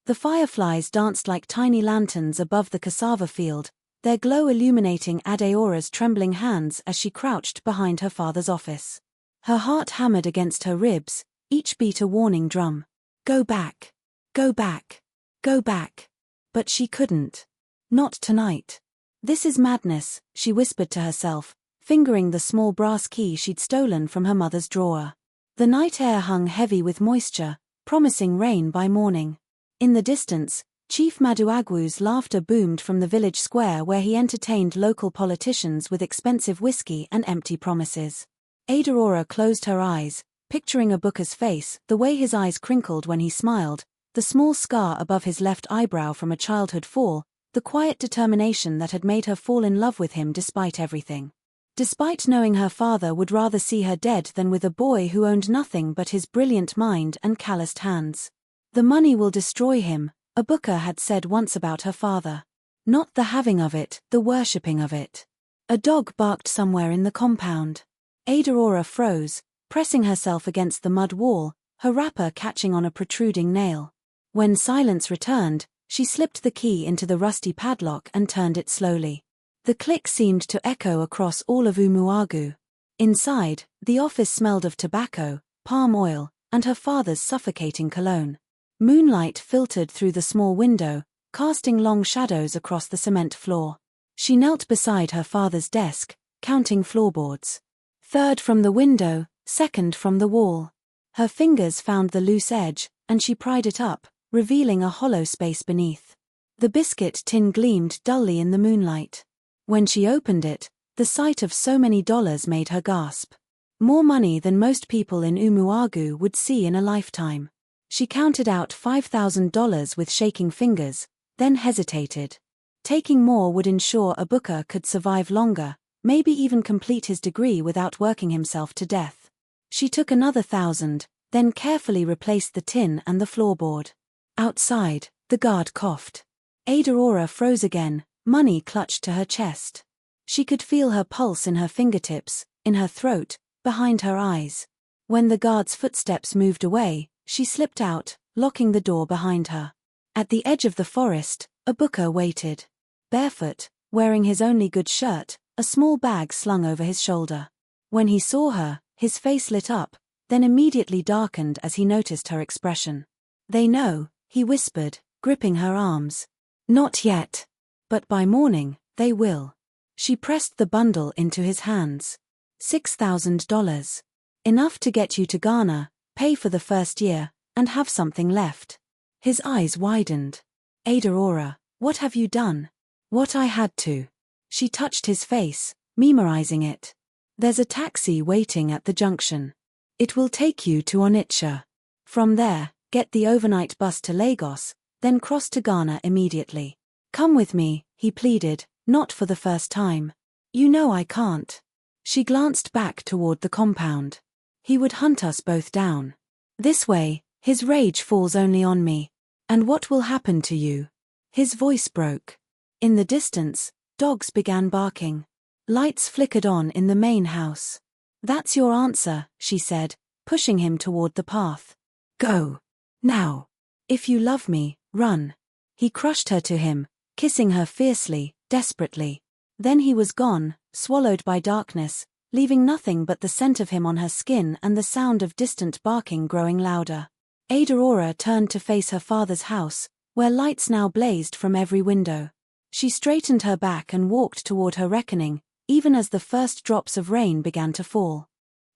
The fireflies danced like tiny lanterns above the cassava field, their glow illuminating Adaora's trembling hands as she crouched behind her father's office. Her heart hammered against her ribs, each beat a warning drum. Go back. Go back. Go back. But she couldn't. Not tonight. This is madness, she whispered to herself, fingering the small brass key she'd stolen from her mother's drawer. The night air hung heavy with moisture, promising rain by morning. In the distance, Chief Maduagwu's laughter boomed from the village square where he entertained local politicians with expensive whiskey and empty promises. Adaora closed her eyes, picturing Ebuka's face, the way his eyes crinkled when he smiled, the small scar above his left eyebrow from a childhood fall, the quiet determination that had made her fall in love with him despite everything. Despite knowing her father would rather see her dead than with a boy who owned nothing but his brilliant mind and calloused hands. The money will destroy him, Ebuka had said once about her father. Not the having of it, the worshipping of it. A dog barked somewhere in the compound. Adaora froze, pressing herself against the mud wall, her wrapper catching on a protruding nail. When silence returned, she slipped the key into the rusty padlock and turned it slowly. The click seemed to echo across all of Umuagu. Inside, the office smelled of tobacco, palm oil, and her father's suffocating cologne. Moonlight filtered through the small window, casting long shadows across the cement floor. She knelt beside her father's desk, counting floorboards. Third from the window, second from the wall. Her fingers found the loose edge, and she pried it up, revealing a hollow space beneath. The biscuit tin gleamed dully in the moonlight. When she opened it, the sight of so many dollars made her gasp. More money than most people in Umuagu would see in a lifetime. She counted out $5,000 with shaking fingers, then hesitated. Taking more would ensure Ebuka could survive longer, maybe even complete his degree without working himself to death. She took another 1,000, then carefully replaced the tin and the floorboard. Outside, the guard coughed. Adaora froze again, money clutched to her chest. She could feel her pulse in her fingertips, in her throat, behind her eyes. When the guard's footsteps moved away, she slipped out, locking the door behind her. At the edge of the forest, Ebuka waited. Barefoot, wearing his only good shirt, a small bag slung over his shoulder. When he saw her, his face lit up, then immediately darkened as he noticed her expression. They know, he whispered, gripping her arms. Not yet. But by morning, they will. She pressed the bundle into his hands. $6,000. Enough to get you to Ghana, pay for the first year, and have something left. His eyes widened. Adaora, what have you done? What I had to. She touched his face, memorizing it. There's a taxi waiting at the junction. It will take you to Onitsha. From there, get the overnight bus to Lagos, then cross to Ghana immediately. Come with me, he pleaded, not for the first time. You know I can't. She glanced back toward the compound. He would hunt us both down. This way, his rage falls only on me. And what will happen to you? His voice broke. In the distance, dogs began barking. Lights flickered on in the main house. That's your answer, she said, pushing him toward the path. Go. Now. If you love me, run. He crushed her to him, kissing her fiercely, desperately. Then he was gone, swallowed by darkness, leaving nothing but the scent of him on her skin and the sound of distant barking growing louder. Adaora turned to face her father's house, where lights now blazed from every window. She straightened her back and walked toward her reckoning, even as the first drops of rain began to fall.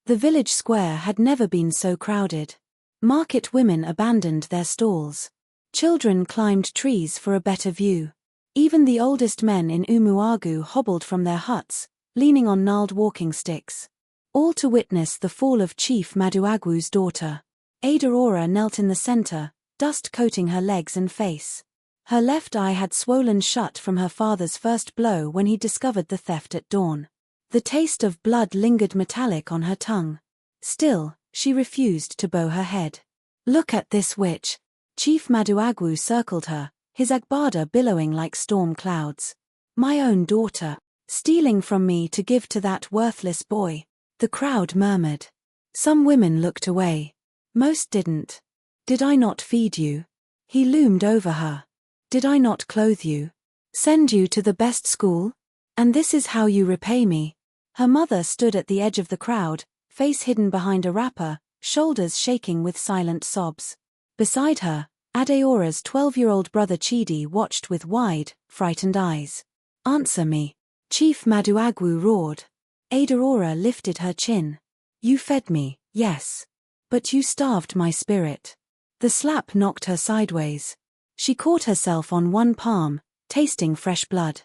The village square had never been so crowded. Market women abandoned their stalls. Children climbed trees for a better view. Even the oldest men in Umuagu hobbled from their huts, leaning on gnarled walking sticks. All to witness the fall of Chief Maduagwu's daughter. Adaora knelt in the center, dust coating her legs and face. Her left eye had swollen shut from her father's first blow when he discovered the theft at dawn. The taste of blood lingered metallic on her tongue. Still, she refused to bow her head. Look at this witch. Chief Maduagwu circled her, his agbada billowing like storm clouds. My own daughter, stealing from me to give to that worthless boy. The crowd murmured. Some women looked away. Most didn't. Did I not feed you? He loomed over her. Did I not clothe you? Send you to the best school? And this is how you repay me? Her mother stood at the edge of the crowd, face hidden behind a wrapper, shoulders shaking with silent sobs. Beside her, Adaora's 12-year-old brother Chidi watched with wide, frightened eyes. Answer me. Chief Maduagwu roared. Adaora lifted her chin. You fed me, yes. But you starved my spirit. The slap knocked her sideways. She caught herself on one palm, tasting fresh blood.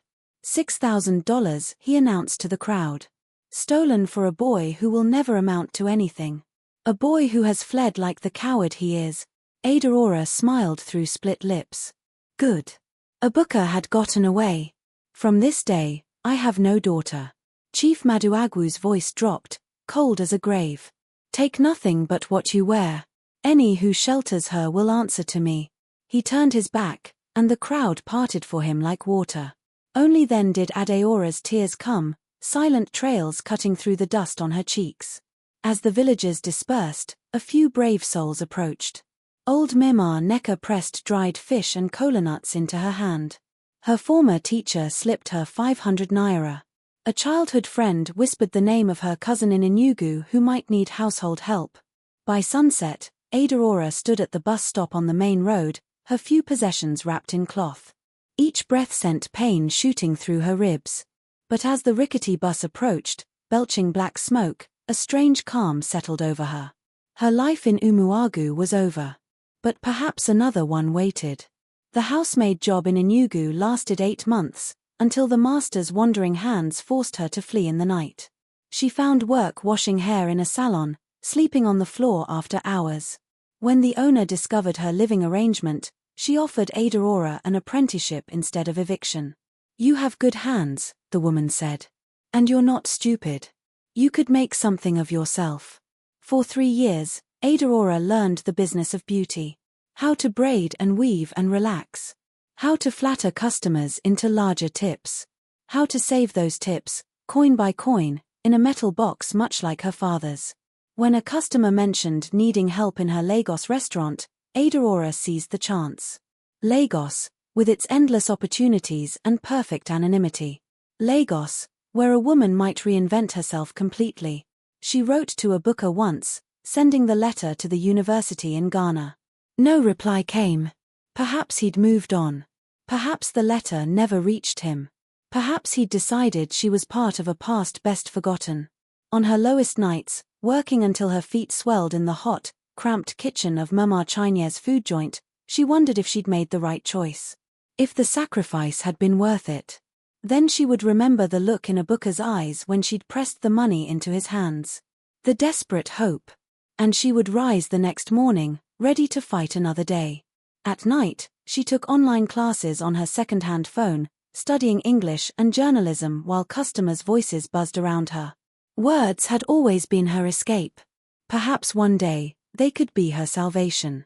$6,000, he announced to the crowd. Stolen for a boy who will never amount to anything. A boy who has fled like the coward he is. Adaora smiled through split lips. Good. Ebuka had gotten away. From this day, I have no daughter. Chief Maduagwu's voice dropped, cold as a grave. Take nothing but what you wear. Any who shelters her will answer to me. He turned his back, and the crowd parted for him like water. Only then did Adaora's tears come, silent trails cutting through the dust on her cheeks. As the villagers dispersed, a few brave souls approached. Old Mema Neka pressed dried fish and kola nuts into her hand. Her former teacher slipped her 500 naira. A childhood friend whispered the name of her cousin in Enugu who might need household help. By sunset, Adaora stood at the bus stop on the main road, her few possessions wrapped in cloth. Each breath sent pain shooting through her ribs. But as the rickety bus approached, belching black smoke, a strange calm settled over her. Her life in Umuagu was over. But perhaps another one waited. The housemaid job in Enugu lasted 8 months, until the master's wandering hands forced her to flee in the night. She found work washing hair in a salon, sleeping on the floor after hours. When the owner discovered her living arrangement, she offered Adaora an apprenticeship instead of eviction. You have good hands, the woman said. And you're not stupid. You could make something of yourself. For 3 years, Adaora learned the business of beauty. How to braid and weave and relax. How to flatter customers into larger tips. How to save those tips, coin by coin, in a metal box much like her father's. When a customer mentioned needing help in her Lagos restaurant, Adaora seized the chance. Lagos, with its endless opportunities and perfect anonymity. Lagos, where a woman might reinvent herself completely. She wrote to Ebuka once, sending the letter to the university in Ghana. No reply came. Perhaps he'd moved on. Perhaps the letter never reached him. Perhaps he'd decided she was part of a past best forgotten. On her lowest nights, working until her feet swelled in the hot, cramped kitchen of Mama Chinye's food joint, she wondered if she'd made the right choice. If the sacrifice had been worth it. Then she would remember the look in Ebuka's eyes when she'd pressed the money into his hands. The desperate hope. And she would rise the next morning, ready to fight another day. At night, she took online classes on her second-hand phone, studying English and journalism while customers' voices buzzed around her. Words had always been her escape. Perhaps one day, they could be her salvation.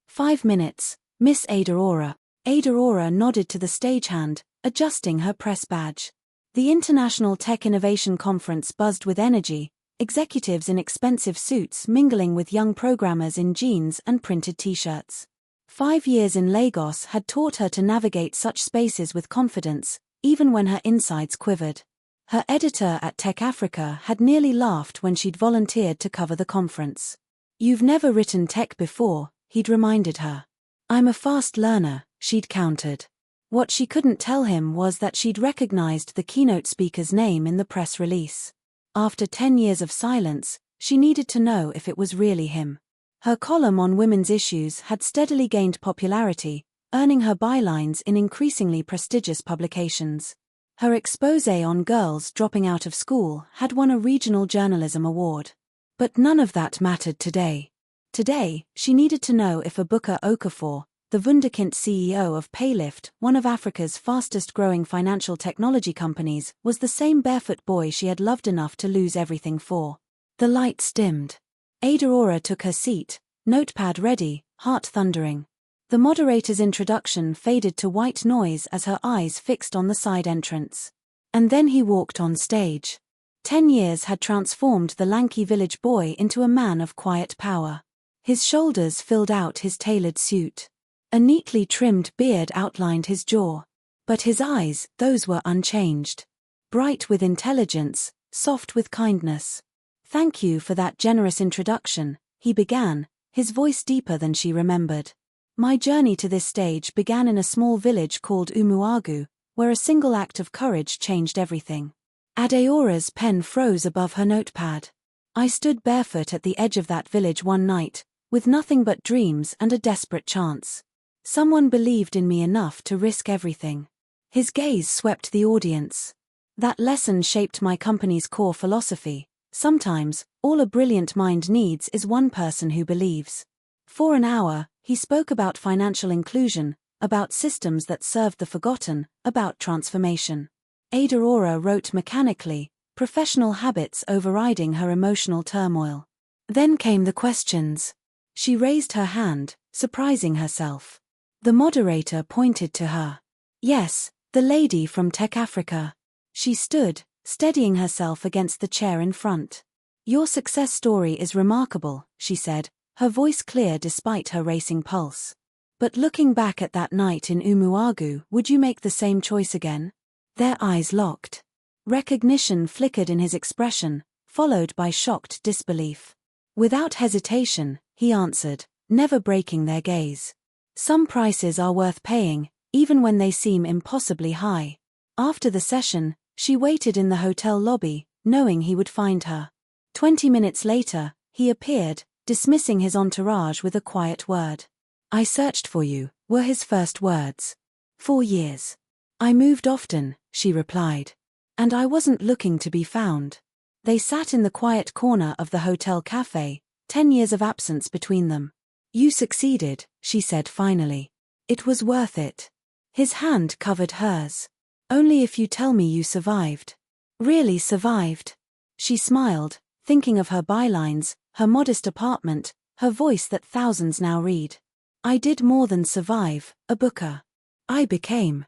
5 minutes, Miss Adaora. Adaora nodded to the stagehand, adjusting her press badge. The International Tech Innovation Conference buzzed with energy, executives in expensive suits mingling with young programmers in jeans and printed t-shirts. 5 years in Lagos had taught her to navigate such spaces with confidence, even when her insides quivered. Her editor at Tech Africa had nearly laughed when she'd volunteered to cover the conference. You've never written tech before, he'd reminded her. I'm a fast learner, she'd countered. What she couldn't tell him was that she'd recognized the keynote speaker's name in the press release. After 10 years of silence, she needed to know if it was really him. Her column on women's issues had steadily gained popularity, earning her bylines in increasingly prestigious publications. Her exposé on girls dropping out of school had won a regional journalism award. But none of that mattered today. Today, she needed to know if Ebuka Okafor, the wunderkind CEO of Paylift, one of Africa's fastest-growing financial technology companies, was the same barefoot boy she had loved enough to lose everything for. The lights dimmed. Adaora took her seat, notepad ready, heart thundering. The moderator's introduction faded to white noise as her eyes fixed on the side entrance. And then he walked on stage. 10 years had transformed the lanky village boy into a man of quiet power. His shoulders filled out his tailored suit. A neatly trimmed beard outlined his jaw. But his eyes, those were unchanged. Bright with intelligence, soft with kindness. "Thank you for that generous introduction," he began, his voice deeper than she remembered. "My journey to this stage began in a small village called Umuagu, where a single act of courage changed everything." Adaora's pen froze above her notepad. "I stood barefoot at the edge of that village one night, with nothing but dreams and a desperate chance. Someone believed in me enough to risk everything." His gaze swept the audience. "That lesson shaped my company's core philosophy. Sometimes, all a brilliant mind needs is one person who believes." For an hour, he spoke about financial inclusion, about systems that served the forgotten, about transformation. Adaora wrote mechanically, professional habits overriding her emotional turmoil. Then came the questions. She raised her hand, surprising herself. The moderator pointed to her. "Yes, the lady from Tech Africa." She stood, steadying herself against the chair in front. "Your success story is remarkable," she said, her voice clear despite her racing pulse. "But looking back at that night in Umuagu, would you make the same choice again?" Their eyes locked. Recognition flickered in his expression, followed by shocked disbelief. Without hesitation, he answered, never breaking their gaze. "Some prices are worth paying, even when they seem impossibly high." After the session, she waited in the hotel lobby, knowing he would find her. 20 minutes later, he appeared, dismissing his entourage with a quiet word. "I searched for you," were his first words. "For years. I moved often," she replied. "And I wasn't looking to be found." They sat in the quiet corner of the hotel cafe, 10 years of absence between them. "You succeeded," she said finally. "It was worth it." His hand covered hers. "Only if you tell me you survived." "Really survived?" She smiled, thinking of her bylines, her modest apartment, her voice that thousands now read. "I did more than survive, Ebuka. I became."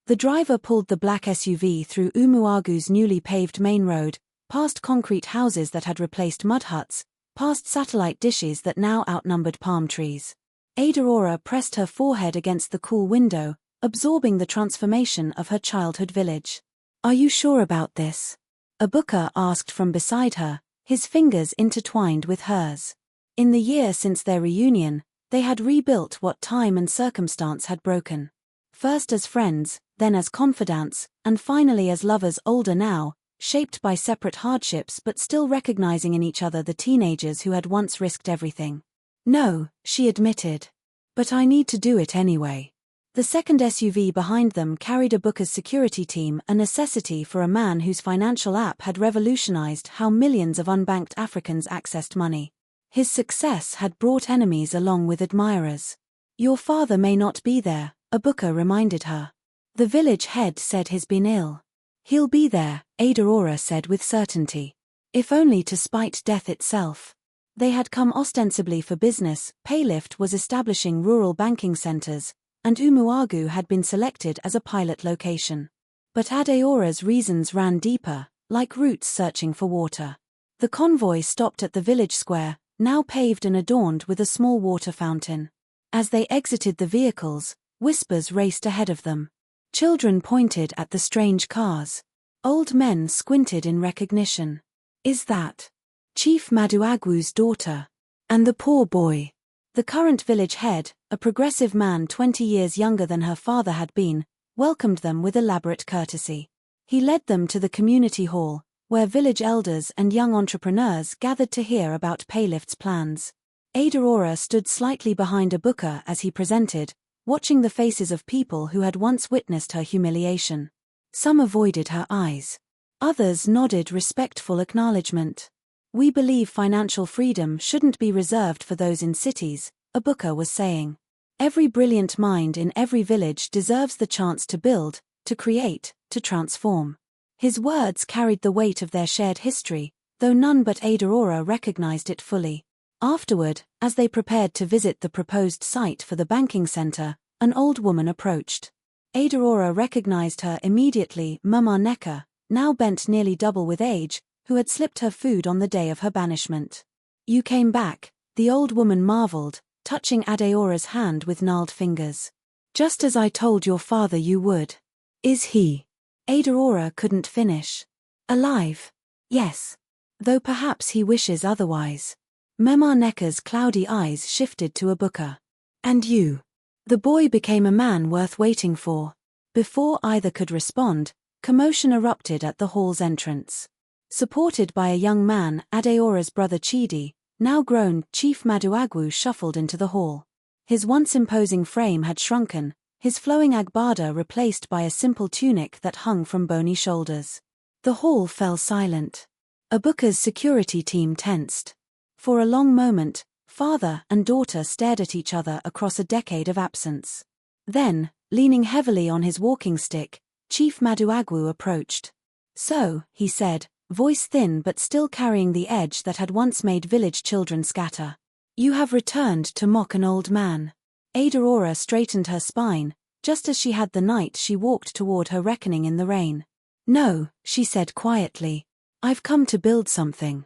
The driver pulled the black SUV through Umuagu's newly paved main road, past concrete houses that had replaced mud huts, past satellite dishes that now outnumbered palm trees. Adaora pressed her forehead against the cool window, absorbing the transformation of her childhood village. "Are you sure about this?" Ebuka asked from beside her, his fingers intertwined with hers. In the year since their reunion, they had rebuilt what time and circumstance had broken. First as friends, then as confidants, and finally as lovers older now, shaped by separate hardships but still recognizing in each other the teenagers who had once risked everything. "No," she admitted. "But I need to do it anyway." The second SUV behind them carried Ebuka's security team, a necessity for a man whose financial app had revolutionized how millions of unbanked Africans accessed money. His success had brought enemies along with admirers. "Your father may not be there," Ebuka reminded her. "The village head said he's been ill." "He'll be there," Adaora said with certainty. If only to spite death itself. They had come ostensibly for business. Paylift was establishing rural banking centers, and Umuagu had been selected as a pilot location. But Adaora's reasons ran deeper, like roots searching for water. The convoy stopped at the village square, now paved and adorned with a small water fountain. As they exited the vehicles, whispers raced ahead of them. Children pointed at the strange cars. Old men squinted in recognition. "Is that Chief Maduagwu's daughter? And the poor boy?" The current village head, a progressive man 20 years younger than her father had been, welcomed them with elaborate courtesy. He led them to the community hall, where village elders and young entrepreneurs gathered to hear about Paylift's plans. Adaora stood slightly behind Ebuka as he presented, watching the faces of people who had once witnessed her humiliation. Some avoided her eyes. Others nodded respectful acknowledgement. "We believe financial freedom shouldn't be reserved for those in cities," Ebuka was saying. "Every brilliant mind in every village deserves the chance to build, to create, to transform." His words carried the weight of their shared history, though none but Adaora recognized it fully. Afterward, as they prepared to visit the proposed site for the banking center, an old woman approached. Adaora recognized her immediately, Mama Neka, now bent nearly double with age, who had slipped her food on the day of her banishment. "You came back," the old woman marveled, touching Adaora's hand with gnarled fingers. Just as I told your father you would. Is he? Adaora couldn't finish. Alive? Yes. Though perhaps he wishes otherwise. Memarneka's cloudy eyes shifted to Ebuka. And you? The boy became a man worth waiting for. Before either could respond, commotion erupted at the hall's entrance. Supported by a young man, Adaora's brother Chidi, now grown, Chief Maduagwu shuffled into the hall. His once imposing frame had shrunken, his flowing agbada replaced by a simple tunic that hung from bony shoulders. The hall fell silent. Ebuka's security team tensed. For a long moment, father and daughter stared at each other across a decade of absence. Then, leaning heavily on his walking stick, Chief Maduagwu approached. So, he said, voice thin but still carrying the edge that had once made village children scatter. You have returned to mock an old man. Adaora straightened her spine, just as she had the night she walked toward her reckoning in the rain. No, she said quietly. I've come to build something.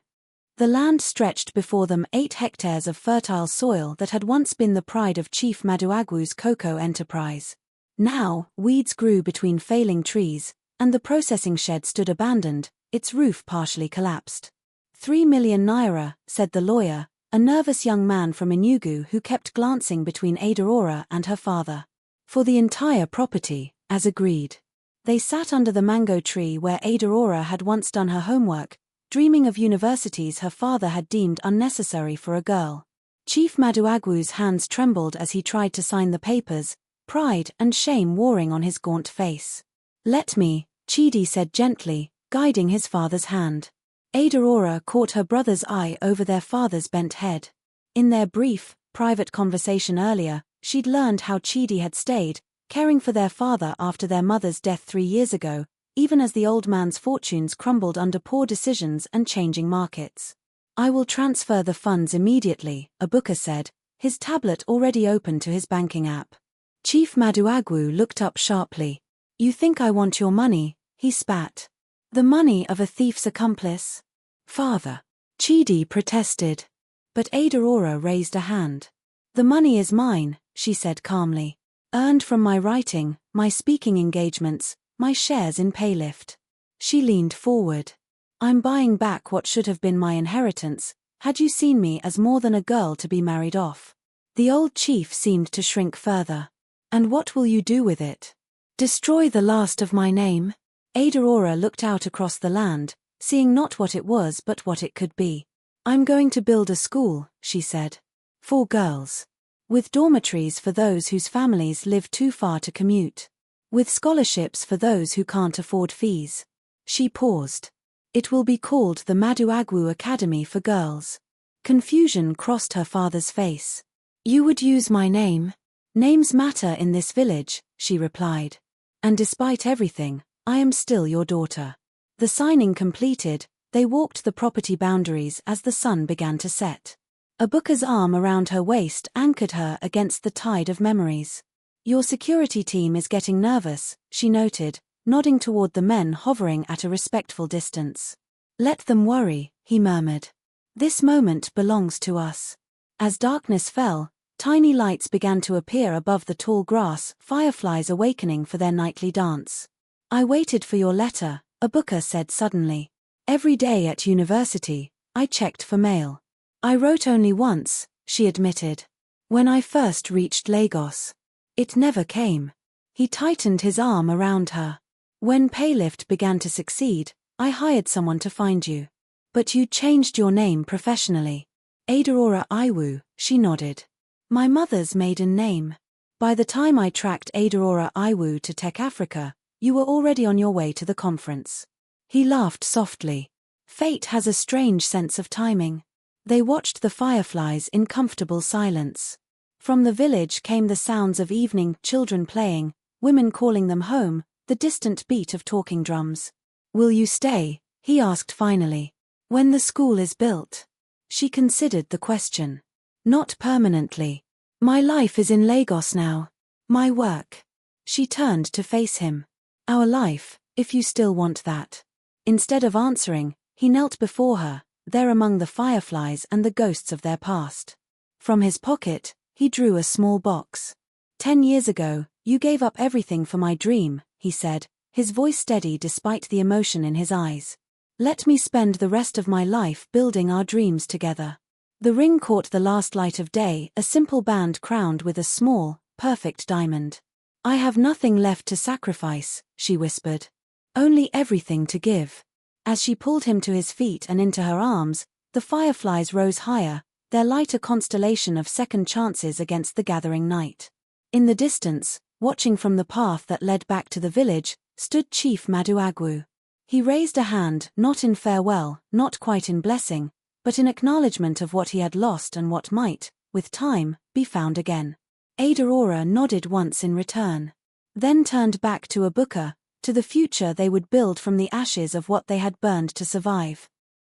The land stretched before them 8 hectares of fertile soil that had once been the pride of Chief Maduagwu's cocoa enterprise. Now, weeds grew between failing trees, and the processing shed stood abandoned, its roof partially collapsed. 3 million naira, said the lawyer, a nervous young man from Enugu who kept glancing between Adaora and her father. For the entire property, as agreed. They sat under the mango tree where Adaora had once done her homework, dreaming of universities her father had deemed unnecessary for a girl. Chief Maduagwu's hands trembled as he tried to sign the papers, pride and shame warring on his gaunt face. Let me, Chidi said gently, guiding his father's hand. Adaora caught her brother's eye over their father's bent head. In their brief, private conversation earlier, she'd learned how Chidi had stayed, caring for their father after their mother's death 3 years ago, even as the old man's fortunes crumbled under poor decisions and changing markets. I will transfer the funds immediately, Ebuka said, his tablet already open to his banking app. Chief Maduagwu looked up sharply. You think I want your money? He spat. The money of a thief's accomplice? Father. Chidi protested. But Adaora raised a hand. The money is mine, she said calmly. Earned from my writing, my speaking engagements, my shares in Paylift. She leaned forward. I'm buying back what should have been my inheritance, had you seen me as more than a girl to be married off. The old chief seemed to shrink further. And what will you do with it? Destroy the last of my name? Adaora looked out across the land, seeing not what it was but what it could be. I'm going to build a school, she said. For girls. With dormitories for those whose families live too far to commute. With scholarships for those who can't afford fees. She paused. It will be called the Maduagwu Academy for Girls. Confusion crossed her father's face. You would use my name? Names matter in this village, she replied. And despite everything, I am still your daughter. The signing completed, they walked the property boundaries as the sun began to set. Ebuka's arm around her waist anchored her against the tide of memories. Your security team is getting nervous, she noted, nodding toward the men hovering at a respectful distance. Let them worry, he murmured. This moment belongs to us. As darkness fell, tiny lights began to appear above the tall grass, fireflies awakening for their nightly dance. I waited for your letter, Ebuka said suddenly. Every day at university, I checked for mail. I wrote only once, she admitted. When I first reached Lagos. It never came. He tightened his arm around her. When Paylift began to succeed, I hired someone to find you. But you changed your name professionally. Adaora Iwu, she nodded. My mother's maiden name. By the time I tracked Adaora Iwu to Tech Africa, you were already on your way to the conference. He laughed softly. Fate has a strange sense of timing. They watched the fireflies in comfortable silence. From the village came the sounds of evening, children playing, women calling them home, the distant beat of talking drums. Will you stay? He asked finally. When the school is built. She considered the question. Not permanently. My life is in Lagos now. My work. She turned to face him. Our life, if you still want that. Instead of answering, he knelt before her, there among the fireflies and the ghosts of their past. From his pocket, He drew a small box. 10 years ago, you gave up everything for my dream, he said, his voice steady despite the emotion in his eyes. Let me spend the rest of my life building our dreams together. The ring caught the last light of day, a simple band crowned with a small, perfect diamond. I have nothing left to sacrifice, she whispered. Only everything to give. As she pulled him to his feet and into her arms, the fireflies rose higher, their light a constellation of second chances against the gathering night. In the distance, watching from the path that led back to the village, stood Chief Maduagwu. He raised a hand, not in farewell, not quite in blessing, but in acknowledgement of what he had lost and what might, with time, be found again. Adaora nodded once in return. Then turned back to Ebuka, to the future they would build from the ashes of what they had burned to survive.